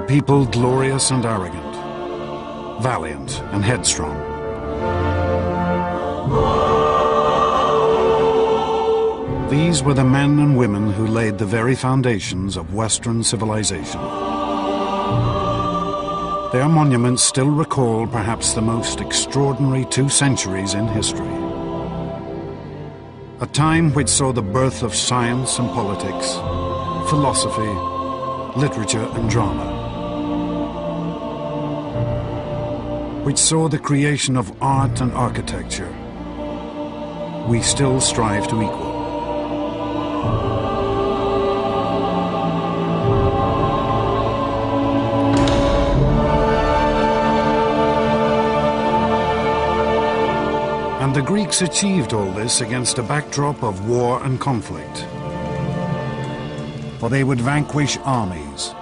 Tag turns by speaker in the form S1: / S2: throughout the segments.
S1: people glorious and arrogant, valiant and headstrong. These were the men and women who laid the very foundations of Western civilization. Their monuments still recall perhaps the most extraordinary 2 centuries in history. A time which saw the birth of science and politics, philosophy, literature and drama. Which saw the creation of art and architecture we still strive to equal. And the Greeks achieved all this against a backdrop of war and conflict. For they would vanquish armies,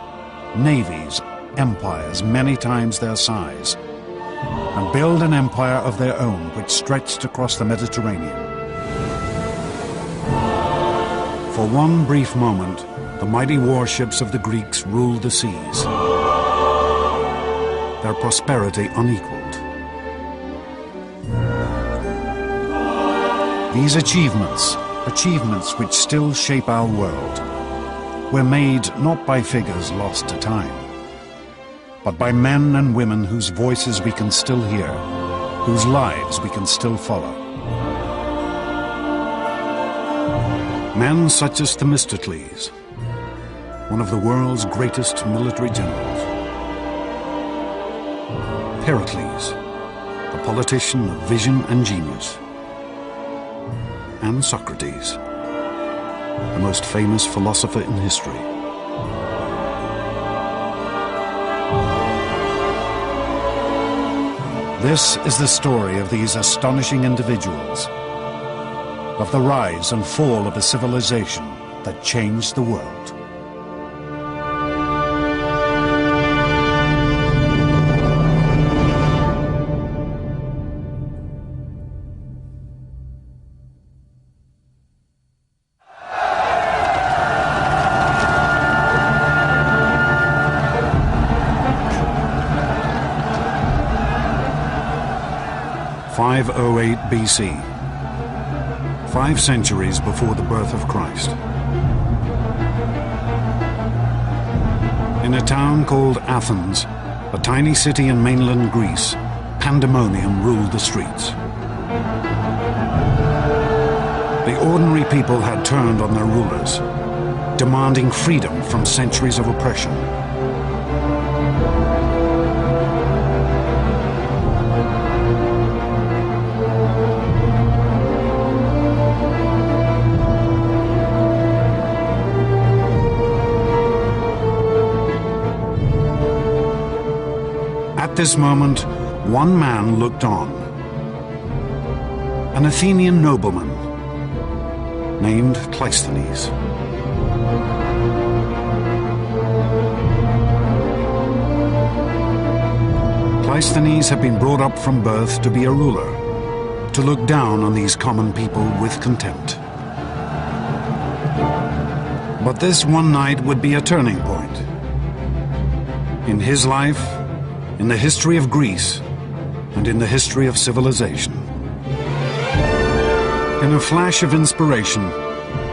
S1: navies, empires many times their size, and build an empire of their own which stretched across the Mediterranean. For one brief moment, the mighty warships of the Greeks ruled the seas, their prosperity unequaled. These achievements which still shape our world, were made not by figures lost to time, but by men and women whose voices we can still hear, whose lives we can still follow. Men such as Themistocles, one of the world's greatest military generals. Pericles, a politician of vision and genius. And Socrates, the most famous philosopher in history. This is the story of these astonishing individuals, of the rise and fall of a civilization that changed the world. BC, 5 centuries before the birth of Christ. In a town called Athens, a tiny city in mainland Greece, pandemonium ruled the streets. The ordinary people had turned on their rulers, demanding freedom from centuries of oppression. At this moment, one man looked on. An Athenian nobleman named Cleisthenes. Cleisthenes had been brought up from birth to be a ruler, to look down on these common people with contempt. But this one night would be a turning point. In his life, in the history of Greece, and in the history of civilization. In a flash of inspiration,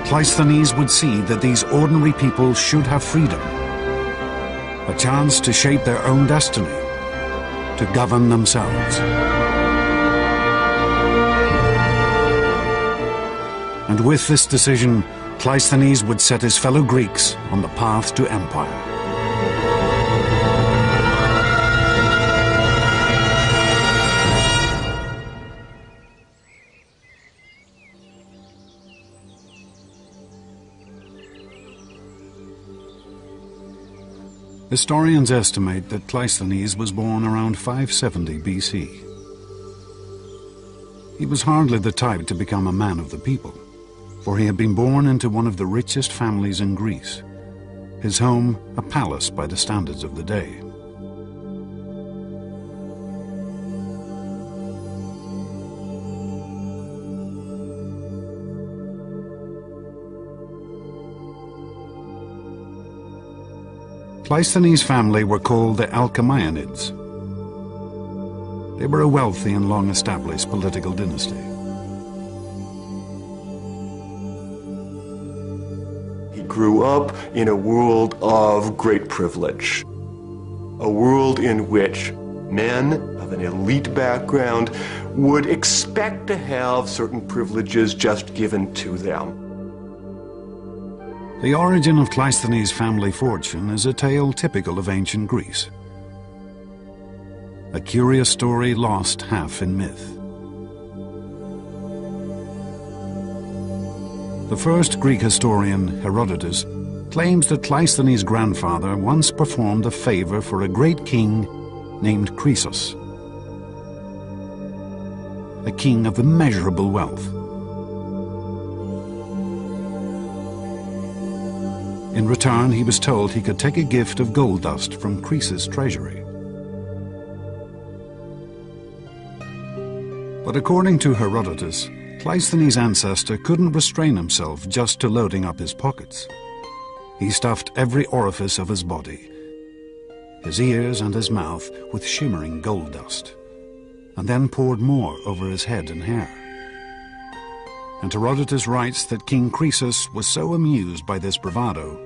S1: Cleisthenes would see that these ordinary people should have freedom, a chance to shape their own destiny, to govern themselves. And with this decision, Cleisthenes would set his fellow Greeks on the path to empire. Historians estimate that Cleisthenes was born around 570 BC. He was hardly the type to become a man of the people, for he had been born into one of the richest families in Greece, his home a palace by the standards of the day. Cleisthenes' family were called the Alcmaeonids. They were a wealthy and long-established political dynasty.
S2: He grew up in a world of great privilege, a world in which men of an elite background would expect to have certain privileges just given to them.
S1: The origin of Cleisthenes' family fortune is a tale typical of ancient Greece. A curious story lost half in myth. The first Greek historian, Herodotus, claims that Cleisthenes' grandfather once performed a favor for a great king named Croesus, a king of immeasurable wealth. In return, he was told he could take a gift of gold dust from Croesus' treasury. But according to Herodotus, Cleisthenes' ancestor couldn't restrain himself just to loading up his pockets. He stuffed every orifice of his body, his ears and his mouth, with shimmering gold dust, and then poured more over his head and hair. And Herodotus writes that King Croesus was so amused by this bravado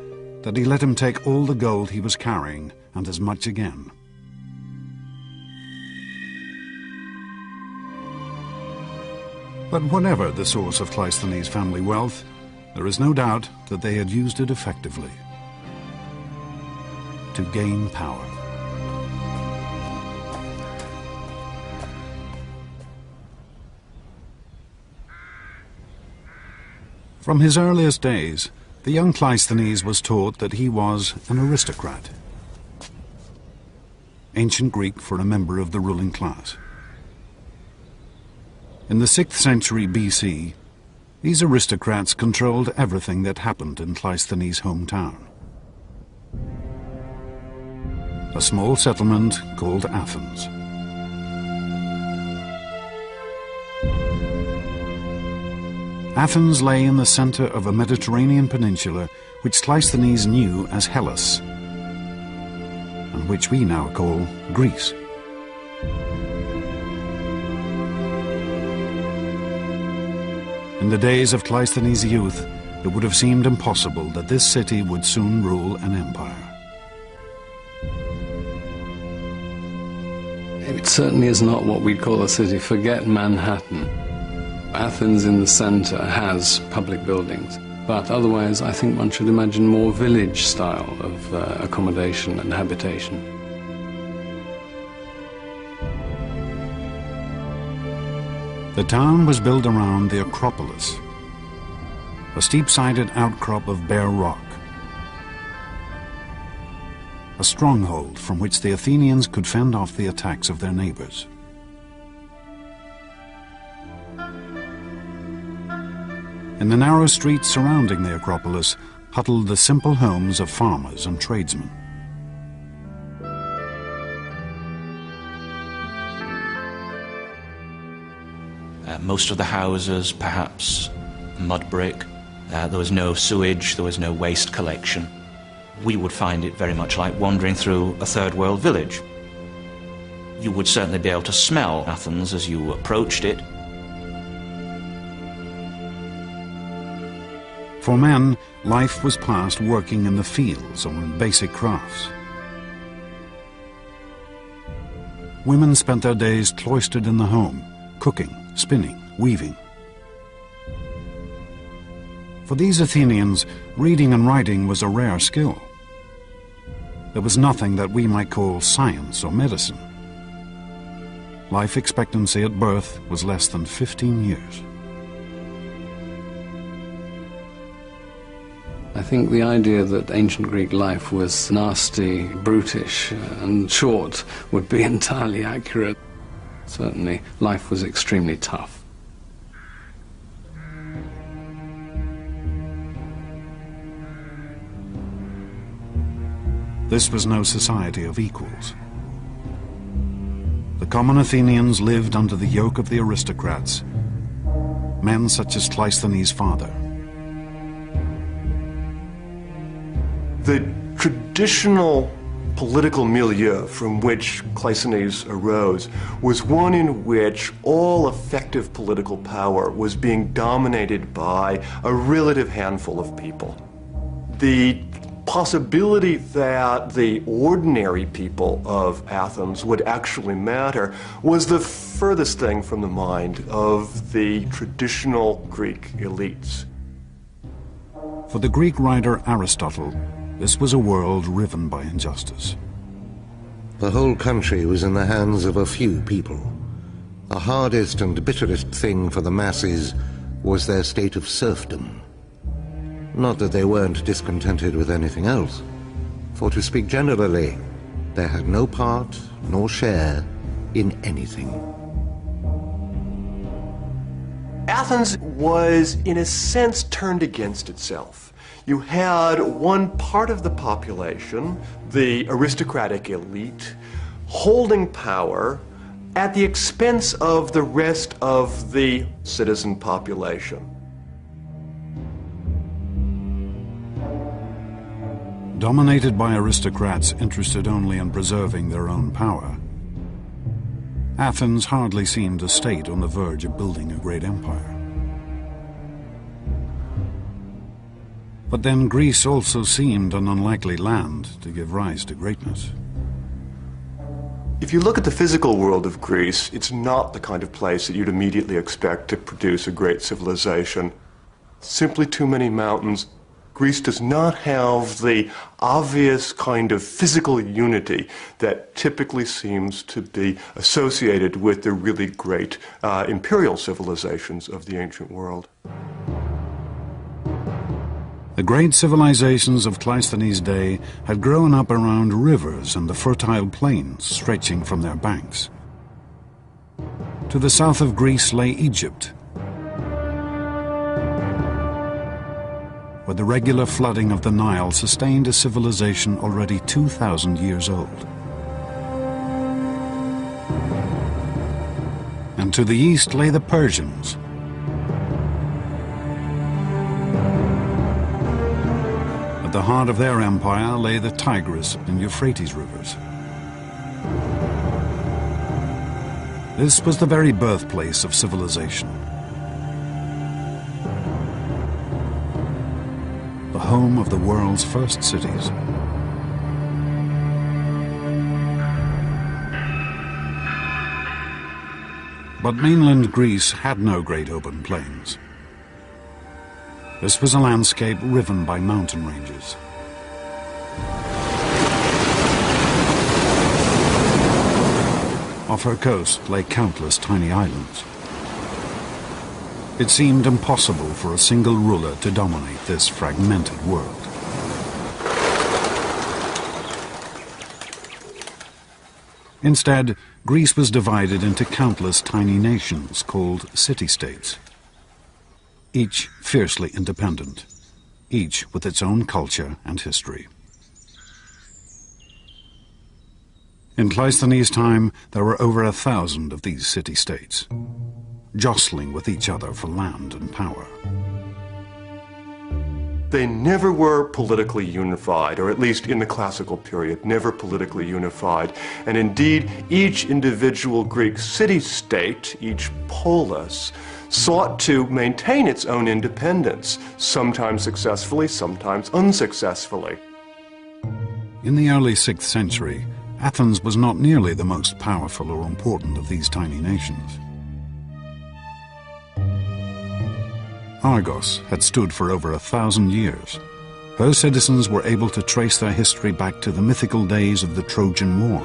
S1: that he let him take all the gold he was carrying and as much again. But whatever the source of Cleisthenes' family wealth, there is no doubt that they had used it effectively to gain power. From his earliest days, the young Cleisthenes was taught that he was an aristocrat, ancient Greek for a member of the ruling class. In the 6th century BC, these aristocrats controlled everything that happened in Cleisthenes' hometown, a small settlement called Athens. Athens lay in the center of a Mediterranean peninsula which Cleisthenes knew as Hellas, and which we now call Greece. In the days of Cleisthenes' youth, it would have seemed impossible that this city would soon rule an empire.
S3: It certainly is not what we'd call a city. Forget Manhattan. Athens in the center has public buildings, but otherwise I think one should imagine more village style of accommodation and habitation.
S1: The town was built around the Acropolis, a steep-sided outcrop of bare rock, a stronghold from which the Athenians could fend off the attacks of their neighbors. In the narrow streets surrounding the Acropolis huddled the simple homes of farmers and tradesmen.
S4: Most of the houses, perhaps mud brick. There was no sewage, there was no waste collection. We would find it very much like wandering through a third world village. You would certainly be able to smell Athens as you approached it.
S1: For men, life was passed working in the fields or in basic crafts. Women spent their days cloistered in the home, cooking, spinning, weaving. For these Athenians, reading and writing was a rare skill. There was nothing that we might call science or medicine. Life expectancy at birth was less than 15 years.
S3: I think the idea that ancient Greek life was nasty, brutish, and short would be entirely accurate. Certainly, life was extremely tough.
S1: This was no society of equals. The common Athenians lived under the yoke of the aristocrats, men such as Cleisthenes' father.
S2: The traditional political milieu from which Cleisthenes arose was one in which all effective political power was being dominated by a relative handful of people. The possibility that the ordinary people of Athens would actually matter was the furthest thing from the mind of the traditional Greek elites.
S1: For the Greek writer Aristotle, this was a world riven by injustice.
S5: The whole country was in the hands of a few people. The hardest and bitterest thing for the masses was their state of serfdom. Not that they weren't discontented with anything else, for to speak generally, they had no part nor share in anything.
S2: Athens was, in a sense, turned against itself. You had one part of the population, the aristocratic elite, holding power at the expense of the rest of the citizen population.
S1: Dominated by aristocrats interested only in preserving their own power, Athens hardly seemed a state on the verge of building a great empire. But then Greece also seemed an unlikely land to give rise to greatness.
S2: If you look at the physical world of Greece, it's not the kind of place that you'd immediately expect to produce a great civilization. Simply too many mountains. Greece does not have the obvious kind of physical unity that typically seems to be associated with the really great imperial civilizations of the ancient world.
S1: The great civilizations of Cleisthenes' day had grown up around rivers and the fertile plains stretching from their banks. To the south of Greece lay Egypt, where the regular flooding of the Nile sustained a civilization already 2,000 years old. And to the east lay the Persians, at the heart of their empire lay the Tigris and Euphrates rivers. This was the very birthplace of civilization, the home of the world's first cities. But mainland Greece had no great open plains. This was a landscape riven by mountain ranges. Off her coast lay countless tiny islands. It seemed impossible for a single ruler to dominate this fragmented world. Instead, Greece was divided into countless tiny nations called city-states, each fiercely independent, each with its own culture and history. In Cleisthenes' time, there were over 1,000 of these city-states, jostling with each other for land and power.
S2: They never were politically unified, or at least in the classical period, never politically unified. And indeed, each individual Greek city-state, each polis, sought to maintain its own independence, sometimes successfully, sometimes unsuccessfully.
S1: In the early 6th century, Athens was not nearly the most powerful or important of these tiny nations. Argos had stood for over 1,000 years. Her citizens were able to trace their history back to the mythical days of the Trojan War.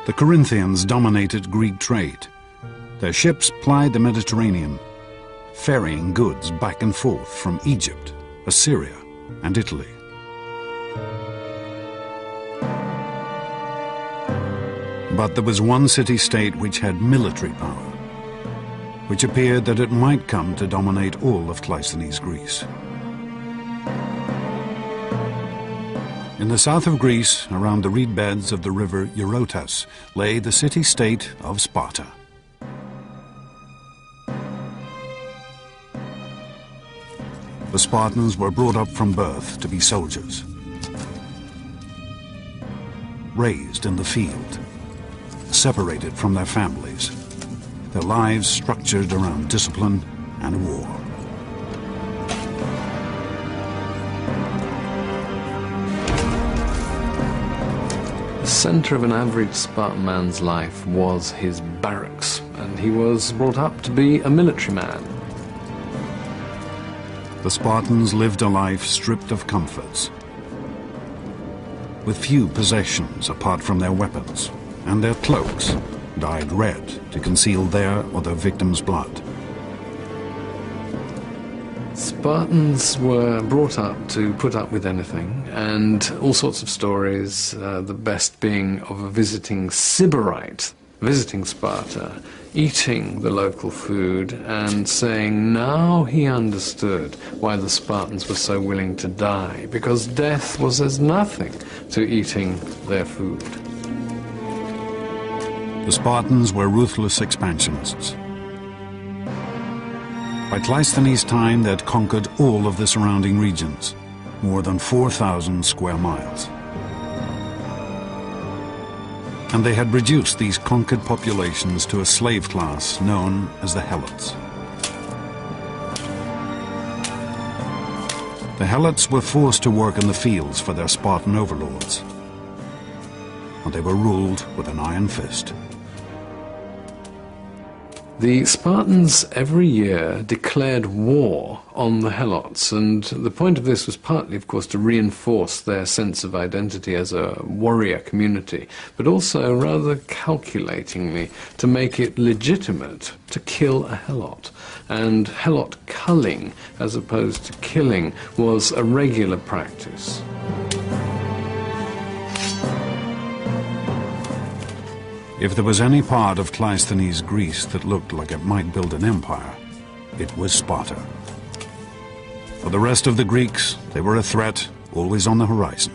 S1: The Corinthians dominated Greek trade. Their ships plied the Mediterranean, ferrying goods back and forth from Egypt, Assyria, and Italy. But there was one city-state which had military power, which appeared that it might come to dominate all of Cleisthenes' Greece. In the south of Greece, around the reed beds of the river Eurotas, lay the city-state of Sparta. The Spartans were brought up from birth to be soldiers, raised in the field, separated from their families, their lives structured around discipline and war.
S3: The centre of an average Spartan man's life was his barracks, and he was brought up to be a military man.
S1: The Spartans lived a life stripped of comforts, with few possessions apart from their weapons, and their cloaks dyed red to conceal their or their victims' blood.
S3: Spartans were brought up to put up with anything, and all sorts of stories, the best being of a visiting Sybarite visiting Sparta, eating the local food and saying now he understood why the Spartans were so willing to die, because death was as nothing to eating their food.
S1: The Spartans were ruthless expansionists. By Cleisthenes' time, they had conquered all of the surrounding regions, more than 4,000 square miles. And they had reduced these conquered populations to a slave class known as the Helots. The Helots were forced to work in the fields for their Spartan overlords, and they were ruled with an iron fist.
S3: The Spartans every year declared war on the Helots, and the point of this was partly, of course, to reinforce their sense of identity as a warrior community, but also, rather calculatingly, to make it legitimate to kill a Helot. And Helot culling, as opposed to killing, was a regular practice.
S1: If there was any part of Cleisthenes' Greece that looked like it might build an empire, it was Sparta. For the rest of the Greeks, they were a threat, always on the horizon.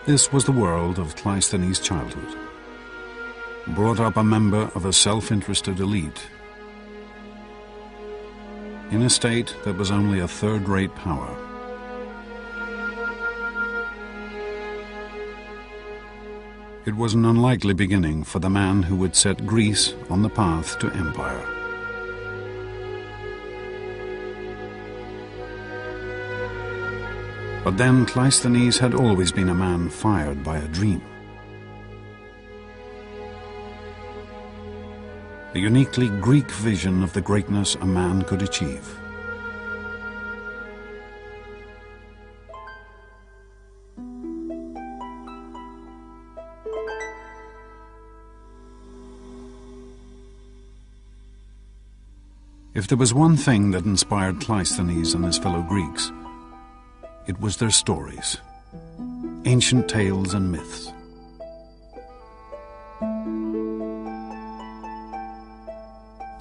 S1: This was the world of Cleisthenes' childhood. Brought up a member of a self-interested elite in a state that was only a third-rate power. It was an unlikely beginning for the man who would set Greece on the path to empire. But then Cleisthenes had always been a man fired by a dream. A uniquely Greek vision of the greatness a man could achieve. If there was one thing that inspired Cleisthenes and his fellow Greeks, it was their stories, ancient tales and myths.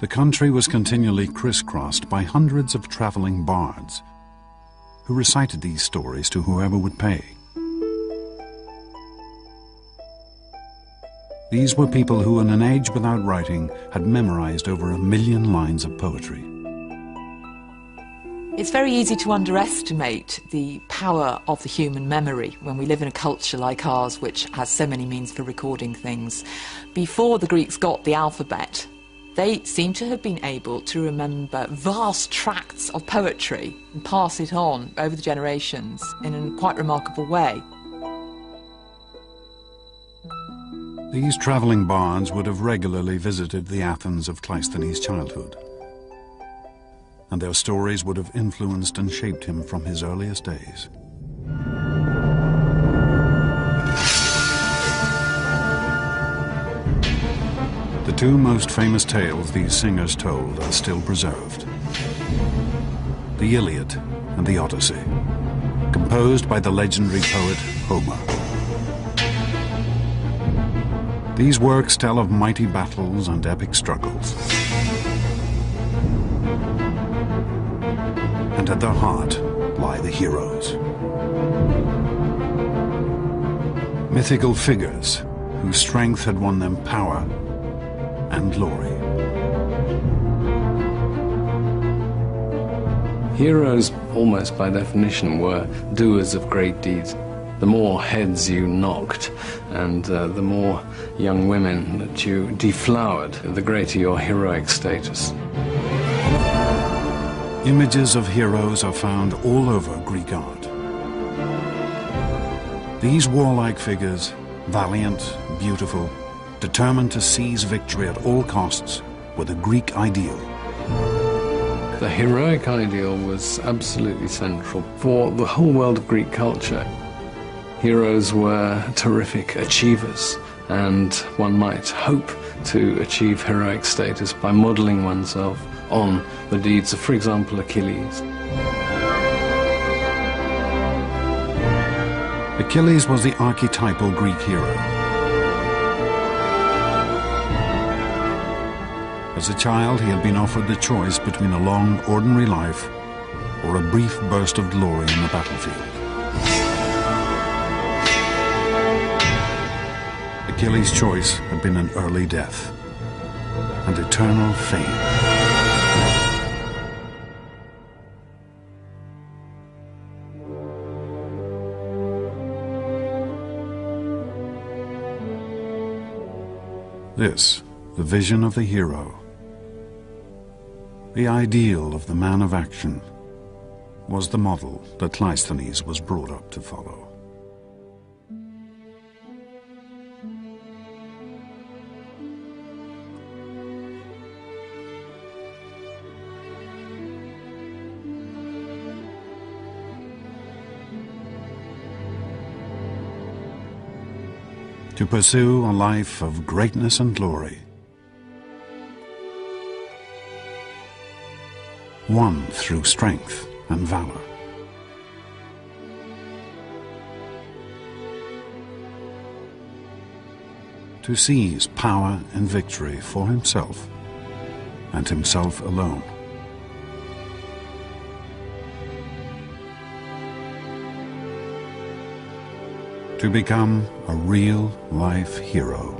S1: The country was continually crisscrossed by hundreds of traveling bards who recited these stories to whoever would pay. These were people who, in an age without writing, had memorized over 1 million lines of poetry.
S6: It's very easy to underestimate the power of the human memory when we live in a culture like ours, which has so many means for recording things. Before the Greeks got the alphabet, they seem to have been able to remember vast tracts of poetry and pass it on over the generations in a quite remarkable way.
S1: These travelling bards would have regularly visited the Athens of Cleisthenes' childhood, and their stories would have influenced and shaped him from his earliest days. The two most famous tales these singers told are still preserved: the Iliad and the Odyssey, composed by the legendary poet Homer. These works tell of mighty battles and epic struggles. and at their heart lie the heroes. Mythical figures whose strength had won them power and glory.
S3: Heroes, almost by definition, were doers of great deeds. The more heads you knocked and the more young women that you deflowered, the greater your heroic status.
S1: Images of heroes are found all over Greek art. These warlike figures, valiant, beautiful, determined to seize victory at all costs, were the Greek ideal.
S3: The heroic ideal was absolutely central for the whole world of Greek culture. Heroes were terrific achievers, and one might hope to achieve heroic status by modeling oneself on the deeds of, for example, Achilles.
S1: Achilles was the archetypal Greek hero. As a child, he had been offered the choice between a long, ordinary life or a brief burst of glory in the battlefield. Achilles' choice had been an early death and eternal fame. This, the vision of the hero, the ideal of the man of action, was the model that Cleisthenes was brought up to follow. To pursue a life of greatness and glory, won through strength and valor. To seize power and victory for himself and himself alone. To become a real-life hero.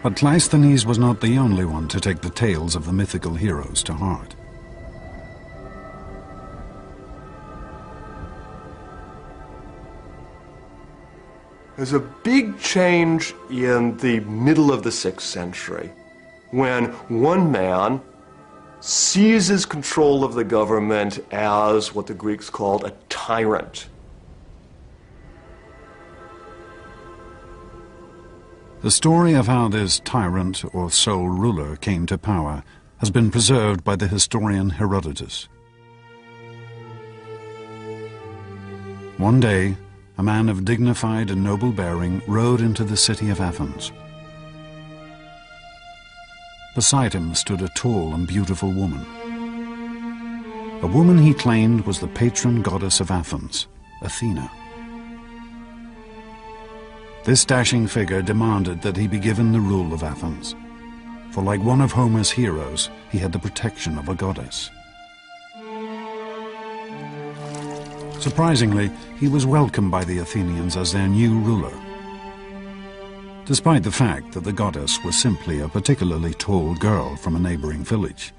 S1: But Cleisthenes was not the only one to take the tales of the mythical heroes to heart.
S2: There's a big change in the middle of the 6th century when one man seizes control of the government as what the Greeks called a tyrant.
S1: The story of how this tyrant or sole ruler came to power has been preserved by the historian Herodotus. One day, a man of dignified and noble bearing rode into the city of Athens. Beside him stood a tall and beautiful woman. A woman he claimed was the patron goddess of Athens, Athena. This dashing figure demanded that he be given the rule of Athens, for like one of Homer's heroes, he had the protection of a goddess. Surprisingly, he was welcomed by the Athenians as their new ruler, despite the fact that the goddess was simply a particularly tall girl from a neighboring village.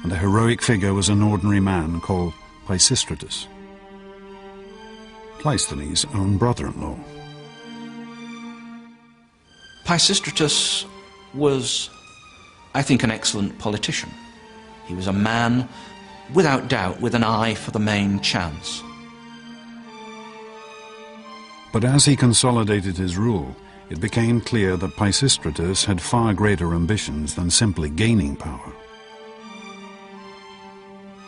S1: And the heroic figure was an ordinary man called Pisistratus, Cleisthenes' own brother-in-law.
S4: Pisistratus was, I think, an excellent politician. He was a man, without doubt, with an eye for the main chance.
S1: But as he consolidated his rule, it became clear that Pisistratus had far greater ambitions than simply gaining power.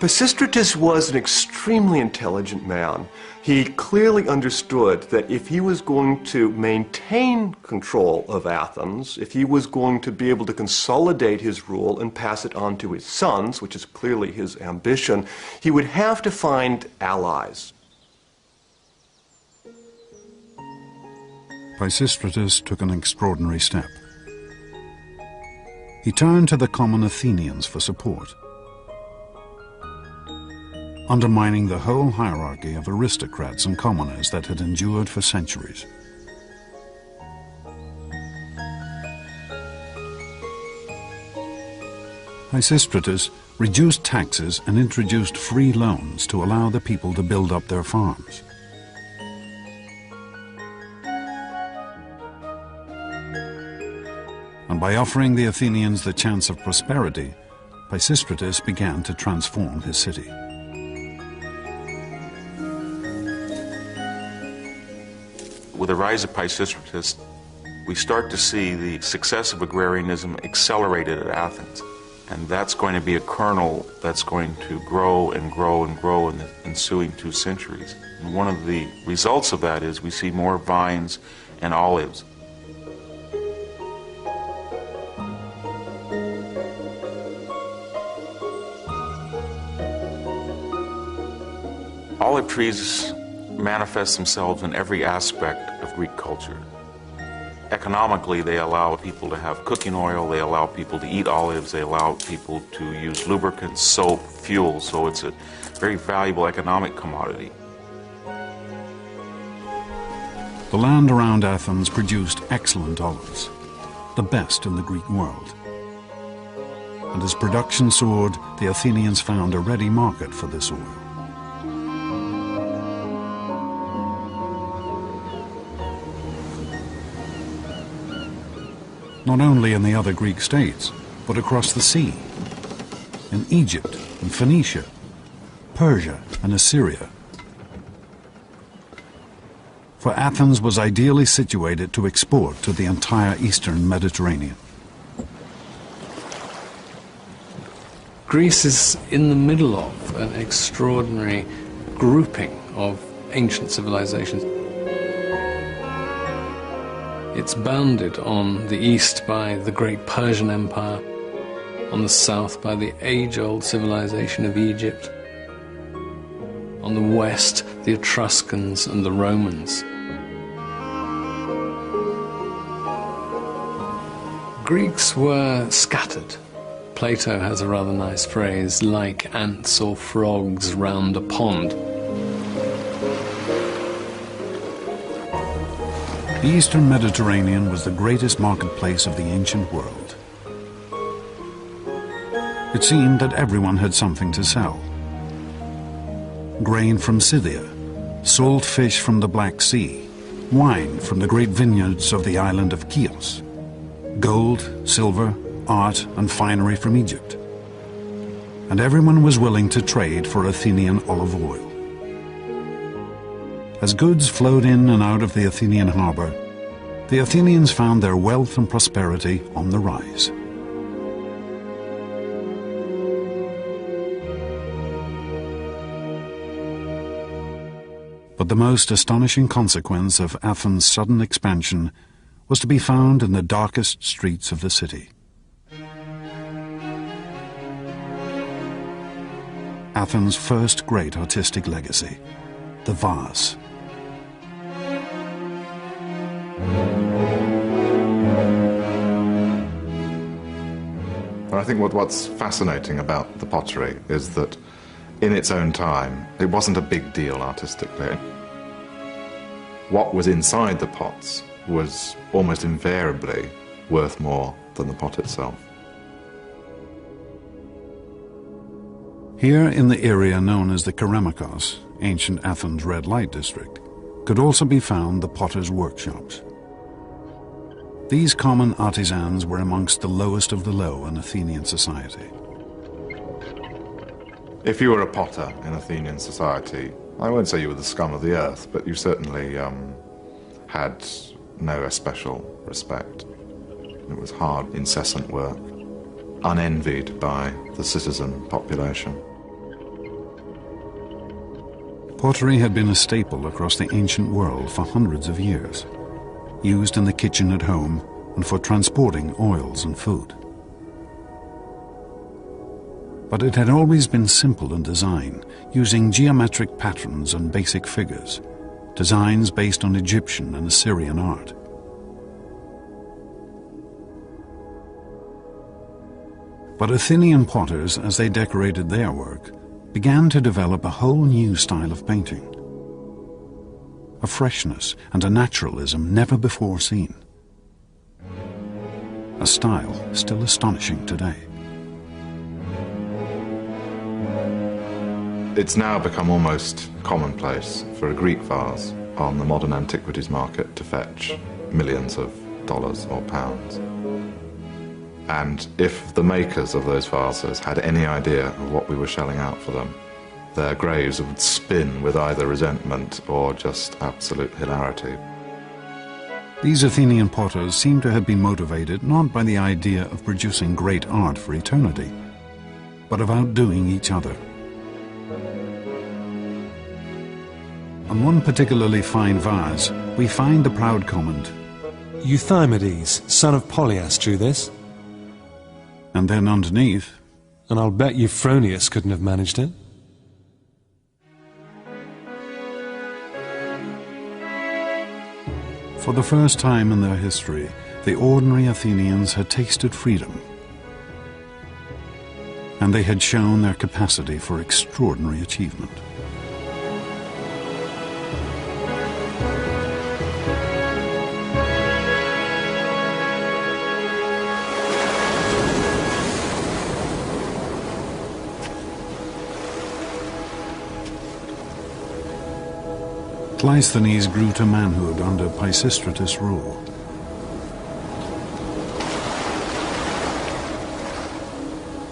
S2: Pisistratus was an extremely intelligent man. He clearly understood that if he was going to maintain control of Athens, if he was going to be able to consolidate his rule and pass it on to his sons, which is clearly his ambition, he would have to find allies.
S1: Pisistratus took an extraordinary step. He turned to the common Athenians for support, undermining the whole hierarchy of aristocrats and commoners that had endured for centuries. Pisistratus reduced taxes and introduced free loans to allow the people to build up their farms. And by offering the Athenians the chance of prosperity, Pisistratus began to transform his city.
S7: With the rise of Pisistratus, we start to see the success of agrarianism accelerated at Athens. And that's going to be a kernel that's going to grow and grow and grow in the ensuing 2 centuries. And one of the results of that is we see more vines and olives. Olive trees manifest themselves in every aspect of Greek culture. Economically, they allow people to have cooking oil, they allow people to eat olives, they allow people to use lubricants, soap, fuel, so it's a very valuable economic commodity.
S1: The land around Athens produced excellent olives, the best in the Greek world. And as production soared, the Athenians found a ready market for this oil. Not only in the other Greek states, but across the sea, in Egypt and Phoenicia, Persia and Assyria. For Athens was ideally situated to export to the entire eastern Mediterranean.
S3: Greece is in the middle of an extraordinary grouping of ancient civilizations. It's bounded on the east by the great Persian Empire, on the south by the age-old civilization of Egypt, on the west the Etruscans and the Romans. Greeks were scattered. Plato has a rather nice phrase, like ants or frogs round a pond.
S1: The eastern Mediterranean was the greatest marketplace of the ancient world. It seemed that everyone had something to sell. Grain from Scythia, salt fish from the Black Sea, wine from the great vineyards of the island of Chios, gold, silver, art and finery from Egypt. And everyone was willing to trade for Athenian olive oil. As goods flowed in and out of the Athenian harbor, the Athenians found their wealth and prosperity on the rise. But the most astonishing consequence of Athens' sudden expansion was to be found in the darkest streets of the city. Athens' first great artistic legacy, the vase.
S8: I think what's fascinating about the pottery is that in its own time, it wasn't a big deal artistically. What was inside the pots was almost invariably worth more than the pot itself.
S1: Here in the area known as the Keramikos, ancient Athens' red light district, could also be found the potters' workshops. These common artisans were amongst the lowest of the low in Athenian society.
S8: If you were a potter in Athenian society, I won't say you were the scum of the earth, but you certainly had no especial respect. It was hard, incessant work, unenvied by the citizen population.
S1: Pottery had been a staple across the ancient world for hundreds of years, used in the kitchen at home and for transporting oils and food. But it had always been simple in design, using geometric patterns and basic figures, designs based on Egyptian and Assyrian art. But Athenian potters, as they decorated their work, began to develop a whole new style of painting. A freshness and a naturalism never before seen. A style still astonishing today.
S8: It's now become almost commonplace for a Greek vase on the modern antiquities market to fetch millions of dollars or pounds. And if the makers of those vases had any idea of what we were shelling out for them, their graves would spin with either resentment or just absolute hilarity.
S1: These Athenian potters seem to have been motivated not by the idea of producing great art for eternity, but of outdoing each other. On one particularly fine vase, we find the proud comment,
S9: "Euthymides, son of Polias, drew this."
S1: and then underneath,
S9: "And I'll bet Euphronius couldn't have managed it."
S1: for the first time in their history, the ordinary Athenians had tasted freedom, and they had shown their capacity for extraordinary achievement. Cleisthenes grew to manhood under Pisistratus' rule.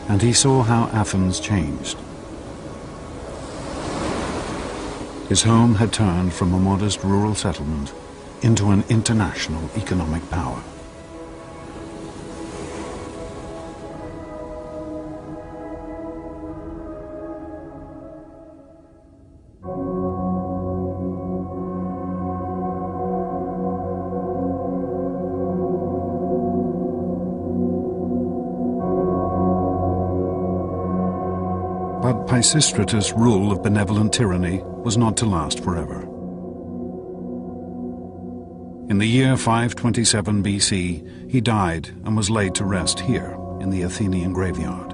S1: And he saw how Athens changed. His home had turned from a modest rural settlement into an international economic power. But Pisistratus' rule of benevolent tyranny was not to last forever. In the year 527 BC, he died and was laid to rest here in the Athenian graveyard.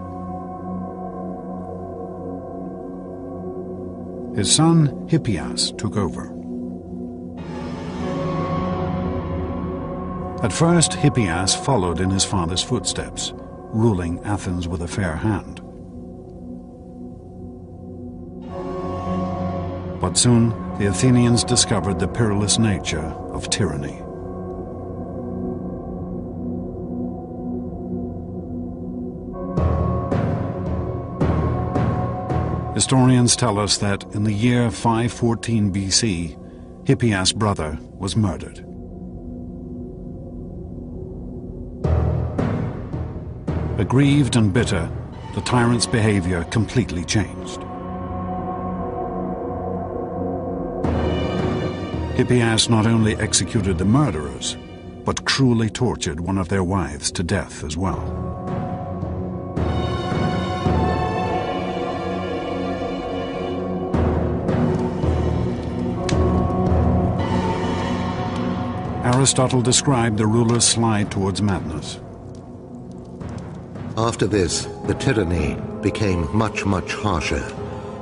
S1: His son Hippias took over. At first, Hippias followed in his father's footsteps, ruling Athens with a fair hand. But soon, the Athenians discovered the perilous nature of tyranny. Historians tell us that in the year 514 BC, Hippias' brother was murdered. Aggrieved and bitter, the tyrant's behavior completely changed. Hippias not only executed the murderers, but cruelly tortured one of their wives to death as well. Aristotle described the ruler's slide towards madness.
S5: After this, the tyranny became much, much harsher,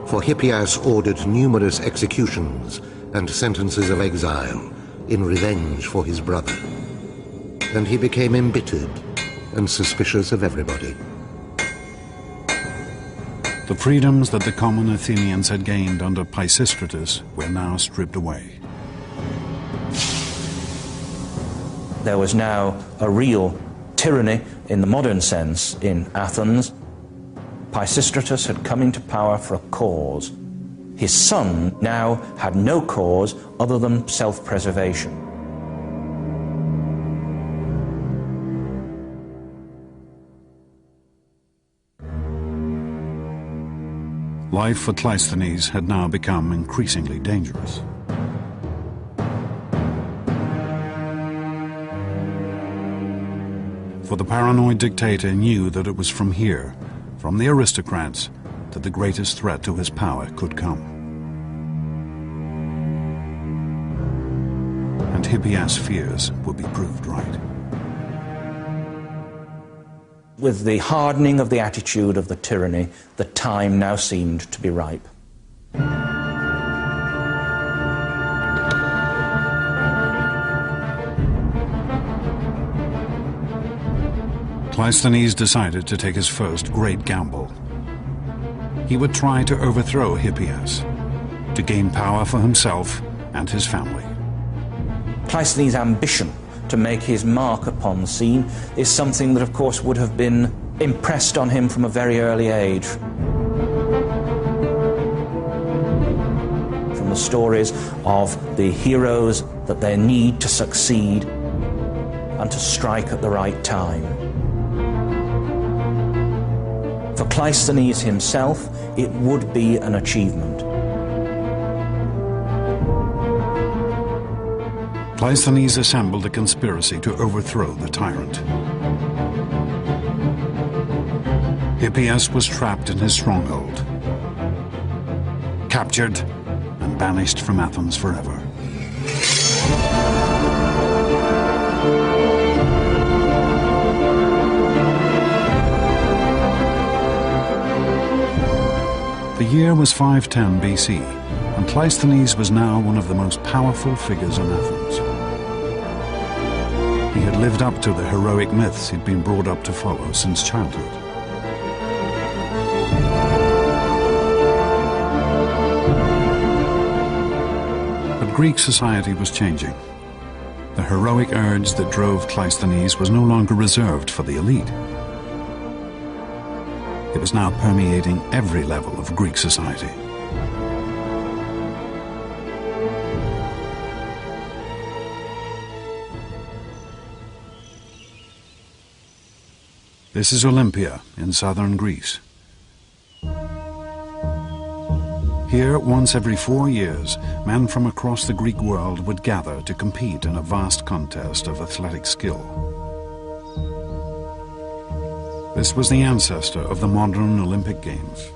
S5: for Hippias ordered numerous executions and sentences of exile in revenge for his brother. And he became embittered and suspicious of everybody.
S1: The freedoms that the common Athenians had gained under Pisistratus were now stripped away.
S4: There was now a real tyranny in the modern sense in Athens. Pisistratus had come into power for a cause. His son now had no cause other than self-preservation.
S1: Life for Cleisthenes had now become increasingly dangerous. For the paranoid dictator knew that it was from here, from the aristocrats, that the greatest threat to his power could come. And Hippias' fears would be proved right.
S4: With the hardening of the attitude of the tyranny, the time now seemed to be ripe.
S1: Cleisthenes decided to take his first great gamble. He would try to overthrow Hippias, to gain power for himself and his family.
S4: Cleisthenes' ambition to make his mark upon the scene is something that, of course, would have been impressed on him from a very early age. From the stories of the heroes, that they need to succeed and to strike at the right time. For Cleisthenes himself, it would be an achievement.
S1: Cleisthenes assembled a conspiracy to overthrow the tyrant. Hippias was trapped in his stronghold, captured and banished from Athens forever. The year was 510 BC, and Cleisthenes was now one of the most powerful figures in Athens. He had lived up to the heroic myths he'd been brought up to follow since childhood. But Greek society was changing. The heroic urge that drove Cleisthenes was no longer reserved for the elite. It was now permeating every level of Greek society. This is Olympia in southern Greece. Here, once every 4 years, men from across the Greek world would gather to compete in a vast contest of athletic skill. This was the ancestor of the modern Olympic Games.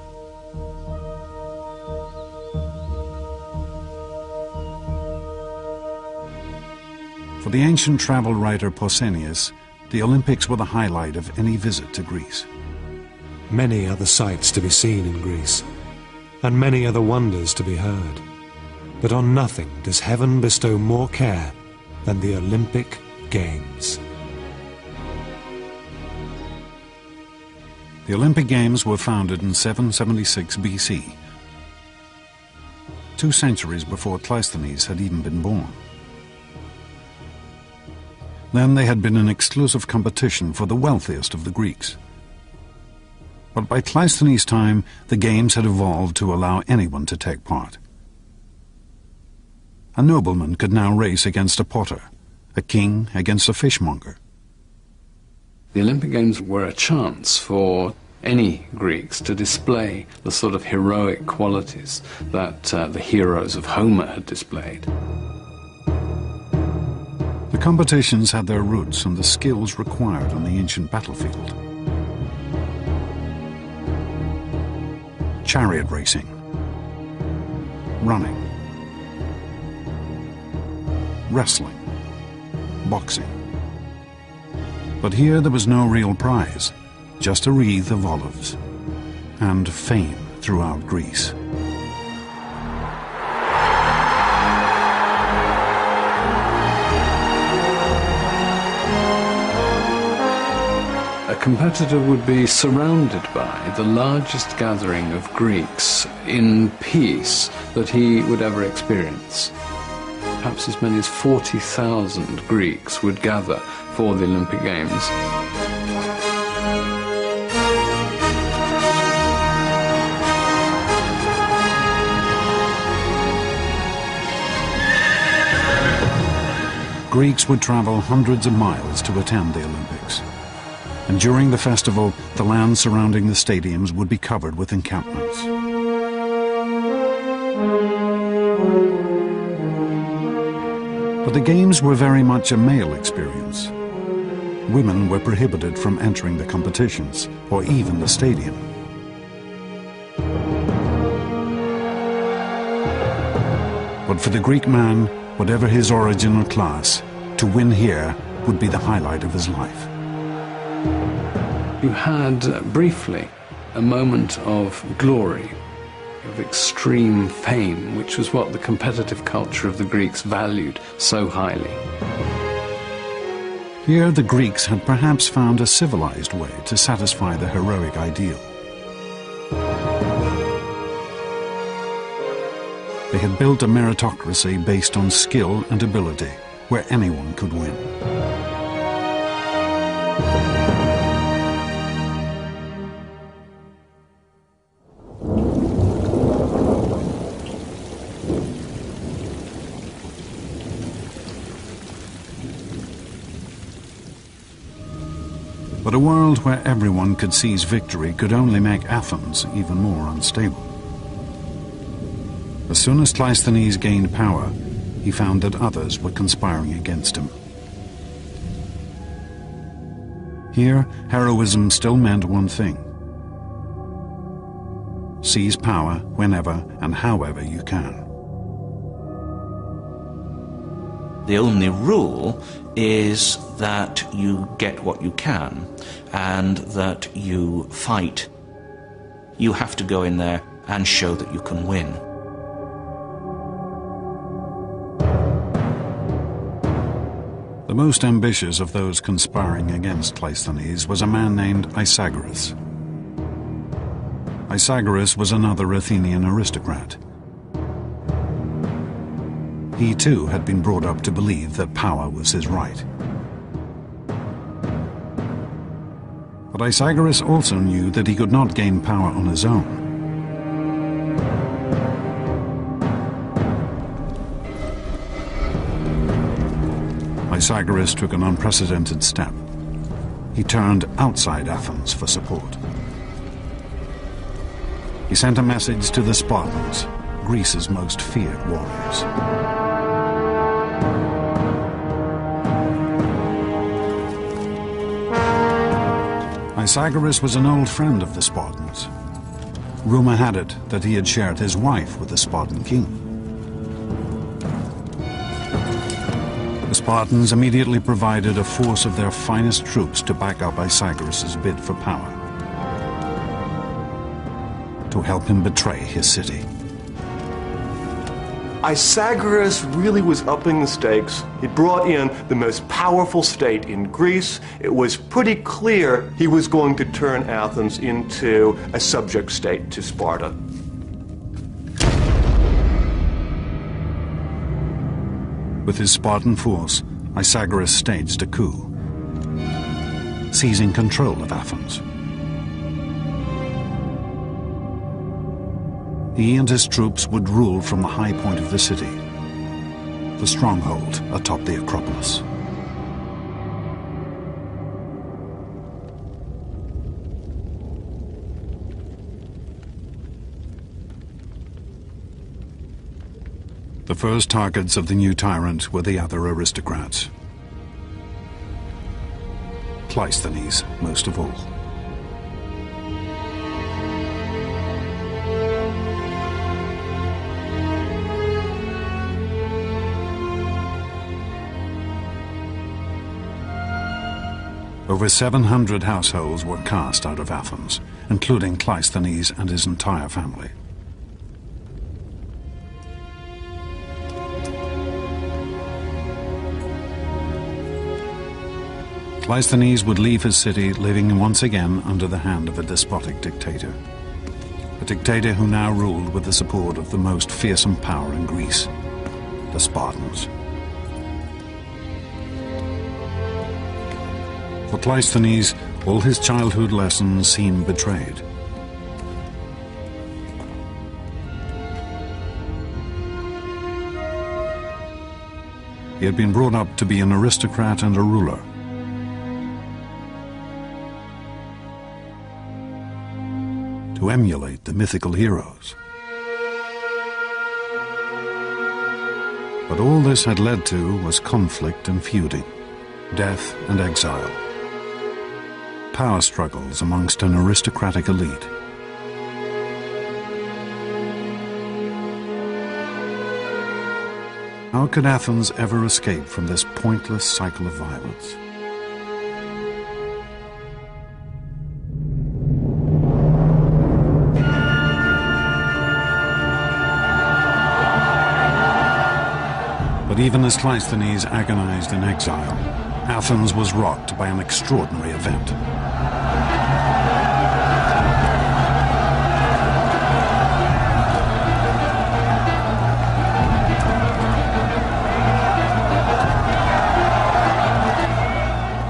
S1: For the ancient travel writer Pausanias, the Olympics were the highlight of any visit to Greece.
S9: Many are the sights to be seen in Greece, and many are the wonders to be heard. But on nothing does heaven bestow more care than the Olympic Games.
S1: The Olympic Games were founded in 776 BC, 2 centuries before Cleisthenes had even been born. Then they had been an exclusive competition for the wealthiest of the Greeks. But by Cleisthenes' time, the Games had evolved to allow anyone to take part. A nobleman could now race against a potter, a king against a fishmonger.
S3: The Olympic Games were a chance for any Greeks to display the sort of heroic qualities that the heroes of Homer had displayed.
S1: The competitions had their roots in the skills required on the ancient battlefield. Chariot racing, running, wrestling, boxing. But here there was no real prize, just a wreath of olives, and fame throughout Greece.
S3: A competitor would be surrounded by the largest gathering of Greeks in peace that he would ever experience. Perhaps as many as 40,000 Greeks would gather for the Olympic Games.
S1: Greeks would travel hundreds of miles to attend the Olympics. And during the festival, the land surrounding the stadiums would be covered with encampments. But the games were very much a male experience. Women were prohibited from entering the competitions, or even the stadium. But for the Greek man, whatever his origin or class, to win here would be the highlight of his life.
S3: You had, briefly, a moment of glory, of extreme fame, which was what the competitive culture of the Greeks valued so highly.
S1: Here the Greeks had perhaps found a civilized way to satisfy the heroic ideal. They had built a meritocracy based on skill and ability, where anyone could win. But a world where everyone could seize victory could only make Athens even more unstable. As soon as Cleisthenes gained power, he found that others were conspiring against him. Here, heroism still meant one thing: seize power whenever and however you can.
S4: The only rule is that you get what you can, and that you fight. You have to go in there and show that you can win.
S1: The most ambitious of those conspiring against Cleisthenes was a man named Isagoras. Isagoras was another Athenian aristocrat. He too had been brought up to believe that power was his right. But Isagoras also knew that he could not gain power on his own. Isagoras took an unprecedented step. He turned outside Athens for support. He sent a message to the Spartans, Greece's most feared warriors. Isagoras was an old friend of the Spartans. Rumor had it that he had shared his wife with the Spartan king. The Spartans immediately provided a force of their finest troops to back up Isagoras' bid for power, to help him betray his city.
S2: Isagoras really was upping the stakes. He brought in the most powerful state in Greece. It was pretty clear he was going to turn Athens into a subject state to Sparta.
S1: With his Spartan force, Isagoras staged a coup, seizing control of Athens. He and his troops would rule from the high point of the city, the stronghold atop the Acropolis. The first targets of the new tyrant were the other aristocrats. Cleisthenes most of all. Over 700 households were cast out of Athens, including Cleisthenes and his entire family. Cleisthenes would leave his city living once again under the hand of a despotic dictator. A dictator who now ruled with the support of the most fearsome power in Greece, the Spartans. For Cleisthenes, all his childhood lessons seemed betrayed. He had been brought up to be an aristocrat and a ruler. To emulate the mythical heroes. But all this had led to was conflict and feuding, death and exile, power struggles amongst an aristocratic elite. How could Athens ever escape from this pointless cycle of violence? But even as Cleisthenes agonized in exile, Athens was rocked by an extraordinary event.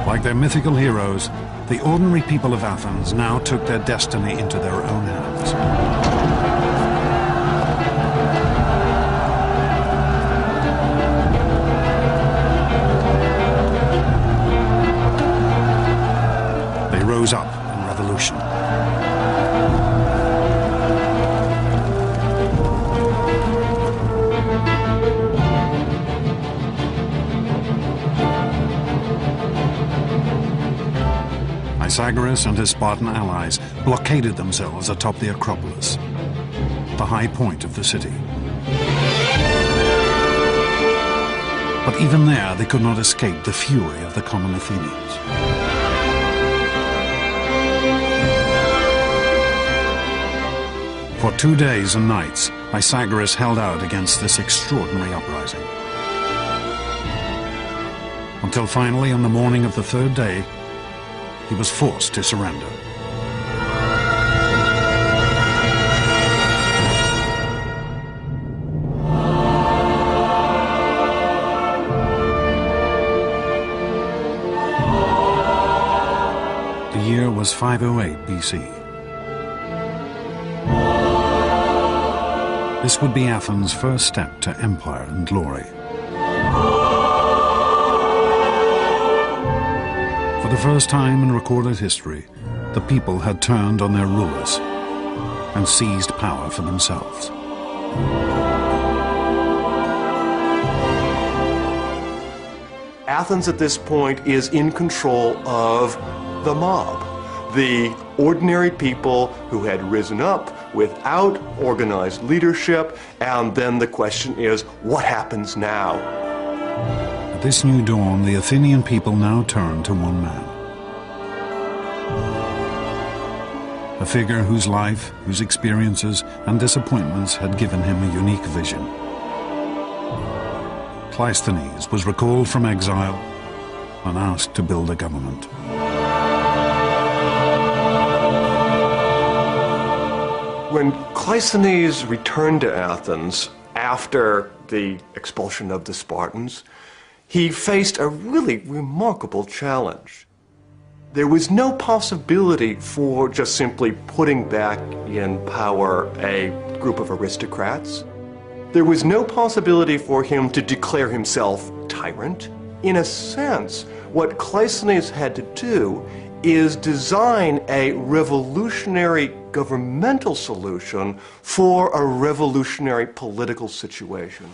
S1: Like their mythical heroes, the ordinary people of Athens now took their destiny into their own hands. Rose up in revolution. Isagoras and his Spartan allies blockaded themselves atop the Acropolis, the high point of the city. But even there, they could not escape the fury of the common Athenians. For 2 days and nights, Isagoras held out against this extraordinary uprising. Until finally, on the morning of the 3rd day, he was forced to surrender. The year was 508 BC. This would be Athens' first step to empire and glory. For the first time in recorded history, the people had turned on their rulers and seized power for themselves.
S2: Athens at this point is in control of the mob, the ordinary people who had risen up without organized leadership, and then the question is, what happens now?
S1: At this new dawn, the Athenian people now turned to one man. A figure whose life, whose experiences and disappointments had given him a unique vision. Cleisthenes was recalled from exile and asked to build a government.
S2: When Cleisthenes returned to Athens after the expulsion of the Spartans, he faced a really remarkable challenge. There was no possibility for just simply putting back in power a group of aristocrats. There was no possibility for him to declare himself tyrant. In a sense, what Cleisthenes had to do is design a revolutionary governmental solution for a revolutionary political situation.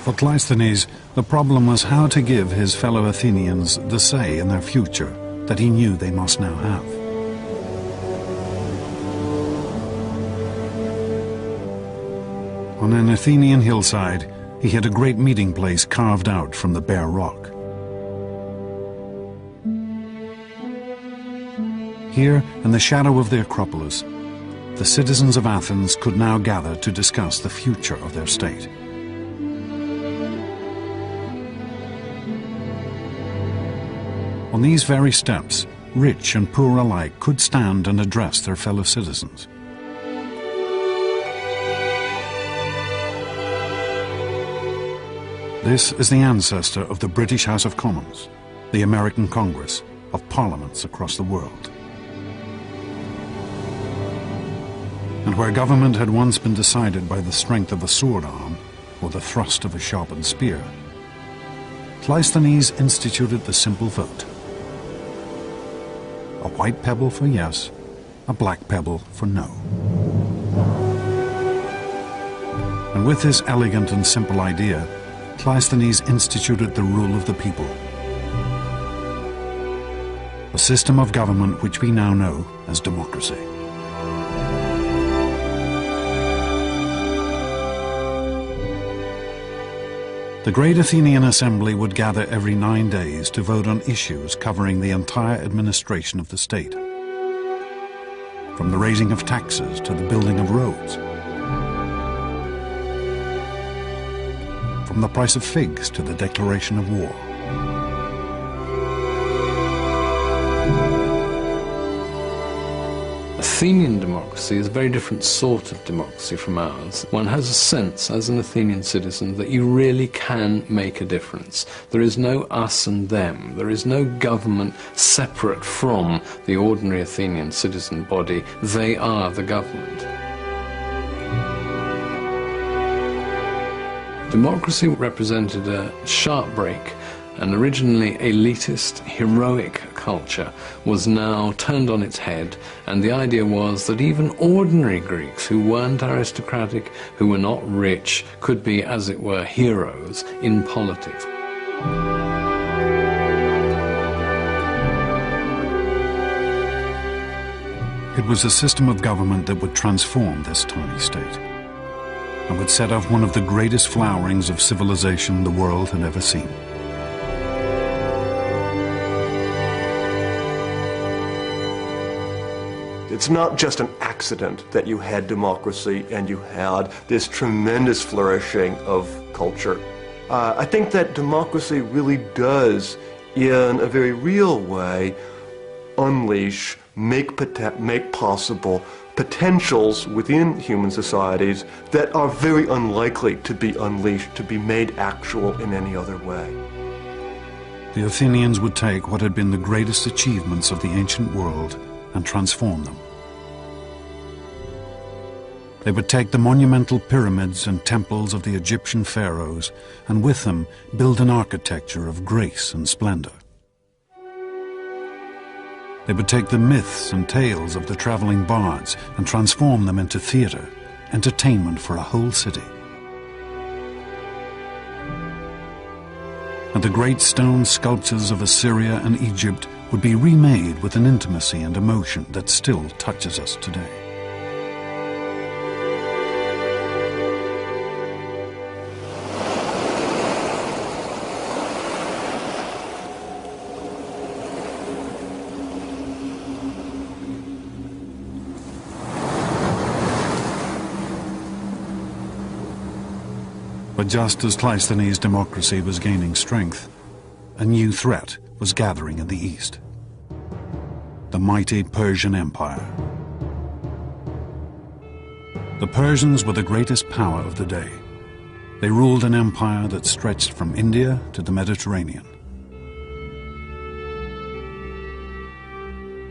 S1: For Cleisthenes, the problem was how to give his fellow Athenians the say in their future that he knew they must now have. On an Athenian hillside, he had a great meeting place carved out from the bare rock. Here, in the shadow of the Acropolis, the citizens of Athens could now gather to discuss the future of their state. On these very steps, rich and poor alike could stand and address their fellow citizens. This is the ancestor of the British House of Commons, the American Congress, of parliaments across the world. And where government had once been decided by the strength of a sword arm or the thrust of a sharpened spear, Cleisthenes instituted the simple vote. A white pebble for yes, a black pebble for no. And with this elegant and simple idea, Cleisthenes instituted the rule of the people. A system of government which we now know as democracy. The Great Athenian Assembly would gather every 9 days to vote on issues covering the entire administration of the state, from the raising of taxes to the building of roads, from the price of figs to the declaration of war.
S3: Athenian democracy is a very different sort of democracy from ours. One has a sense, as an Athenian citizen, that you really can make a difference. There is no us and them. There is no government separate from the ordinary Athenian citizen body. They are the government. Democracy represented a sharp break. An originally elitist, heroic culture was now turned on its head, and the idea was that even ordinary Greeks who weren't aristocratic, who were not rich, could be, as it were, heroes in politics.
S1: It was a system of government that would transform this tiny state, and would set off one of the greatest flowerings of civilization the world had ever seen.
S2: It's not just an accident that you had democracy and you had this tremendous flourishing of culture. I think that democracy really does, in a very real way, unleash, make possible potentials within human societies that are very unlikely to be unleashed, to be made actual in any other way.
S1: The Athenians would take what had been the greatest achievements of the ancient world and transform them. They would take the monumental pyramids and temples of the Egyptian pharaohs and with them build an architecture of grace and splendor. They would take the myths and tales of the traveling bards and transform them into theater, entertainment for a whole city. And the great stone sculptures of Assyria and Egypt would be remade with an intimacy and emotion that still touches us today. But just as Cleisthenes' democracy was gaining strength, a new threat was gathering in the east. The mighty Persian Empire. The Persians were the greatest power of the day. They ruled an empire that stretched from India to the Mediterranean.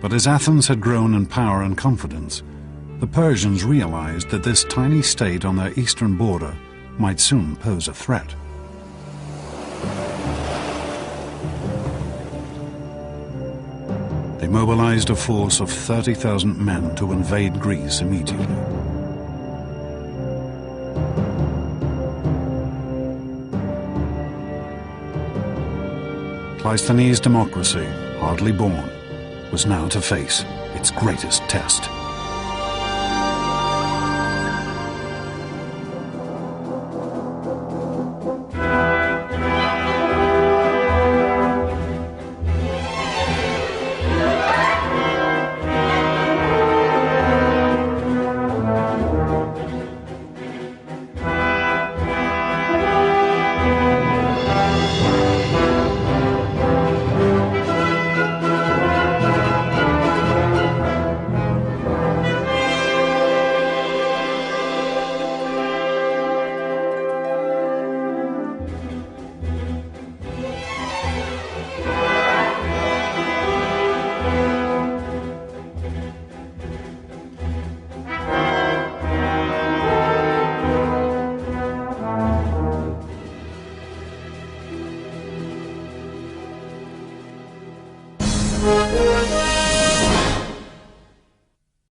S1: But as Athens had grown in power and confidence, the Persians realized that this tiny state on their eastern border might soon pose a threat. They mobilized a force of 30,000 men to invade Greece immediately. Cleisthenes' democracy, hardly born, was now to face its greatest test.